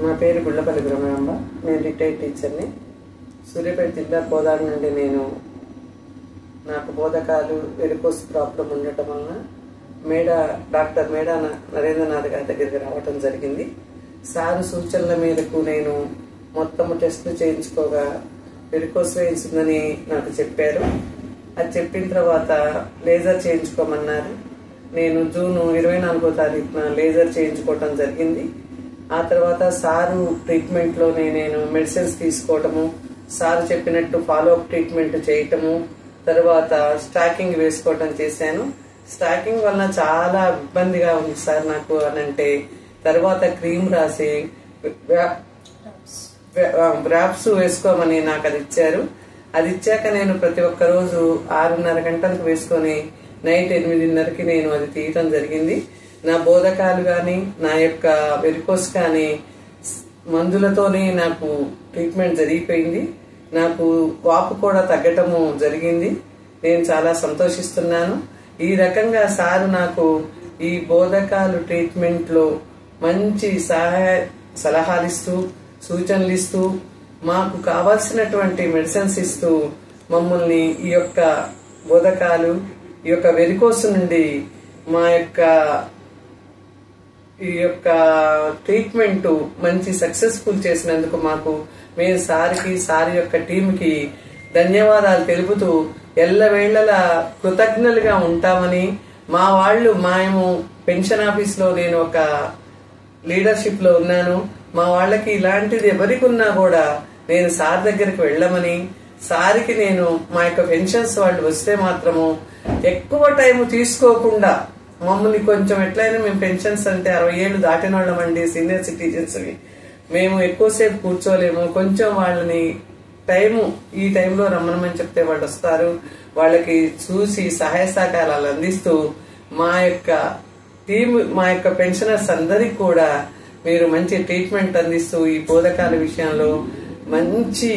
నా పేరు గుళ్ళపల్లి బ్రహ్మాంబ. నేను రిటైర్డ్ టీచర్ని. సూర్యాపేట జిల్లా కోదాడ నుండి నాకు బోధకాలు వెరికోస్ ప్రాబ్లం ఉండటం వలన డాక్టర్ మేడా నరేంద్రనాథ్ గారి దగ్గరికి రావటం జరిగింది. సారు సూచనల మేరకు నేను మొత్తం టెస్టులు చేయించుకోగా వెరికోస్ వెయిన్స్ ఉందని నాకు చెప్పారు. అది చెప్పిన తర్వాత లేజర్ చేయించుకోమన్నారు. నేను జూన్ 24వ తారీఖున లేజర్ చేయించుకోవటం జరిగింది. ఆ తర్వాత సారు ట్రీట్మెంట్ లోనే నేను మెడిసిన్స్ తీసుకోవటము, సారు చెప్పినట్టు ఫాలో అప్ ట్రీట్మెంట్ చేయటము, తర్వాత స్టాకింగ్ వేసుకోవటం చేశాను. స్టాకింగ్ వల్ల చాలా ఇబ్బందిగా ఉంది సార్ నాకు అనంటే, తర్వాత క్రీమ్ రాసి ర్యాప్స్ వేసుకోమని నాకు అది ఇచ్చారు. అది ఇచ్చాక నేను ప్రతి ఒక్క రోజు 6:30 గంటలకు వేసుకొని నైట్ 8:30కి నేను అది తీయటం జరిగింది. నా బోధకాలు గాని నా యొక్క వెరికోస్ కానీ మందులతోనే నాకు ట్రీట్మెంట్ జరిగిపోయింది. నాకు వాపు కూడా తగ్గటము జరిగింది. నేను చాలా సంతోషిస్తున్నాను. ఈ రకంగా సారు నాకు ఈ బోధకాలు ట్రీట్మెంట్ లో మంచి సలహాలు ఇస్తూ, సూచనలు ఇస్తూ, మాకు కావాల్సినటువంటి మెడిసిన్స్ ఇస్తూ మమ్మల్ని ఈ యొక్క బోధకాలు, ఈ యొక్క వెరికోస్ నుండి మా యొక్క ఈ యొక్క ట్రీట్మెంట్ మంచి సక్సెస్ఫుల్ చేసినందుకు మేము సార్ యొక్క టీంకి ధన్యవాదాలు తెలుపుతూ ఎల్లవేళలా కృతజ్ఞులుగా ఉంటామని, మేము పెన్షన్ ఆఫీస్ లో నేను ఒక లీడర్షిప్ లో ఉన్నాను. మా వాళ్ళకి ఇలాంటిది ఎవరికి ఉన్నా కూడా నేను సార్ దగ్గరికి వెళ్ళమని, సార్కి నేను మా యొక్క పెన్షన్స్ వాళ్ళు వస్తే మాత్రము ఎక్కువ టైం తీసుకోకుండా మమ్మల్ని కొంచెం ఎట్లయినా మేము పెన్షన్స్ అంటే 60 ఏళ్ళు దాటిన వాళ్ళమండి, సీనియర్ సిటిజన్స్ మేము ఎక్కువసేపు కూర్చోలేము. కొంచెం వాళ్ళని ఈ టైంలో రమ్మనమని చెప్తే వాళ్ళు వస్తారు. వాళ్ళకి చూసి సహాయ సహకారాలు అందిస్తూ మా యొక్క టీమ్, మా యొక్క పెన్షనర్స్ అందరికి కూడా మీరు మంచి ట్రీట్మెంట్ అందిస్తూ ఈ బోధకాల విషయంలో మంచి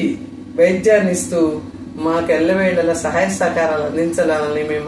వైద్యాన్ని ఇస్తూ మాకు ఎల్లవేళలా సహాయ సహకారాలు అందించాలని మేము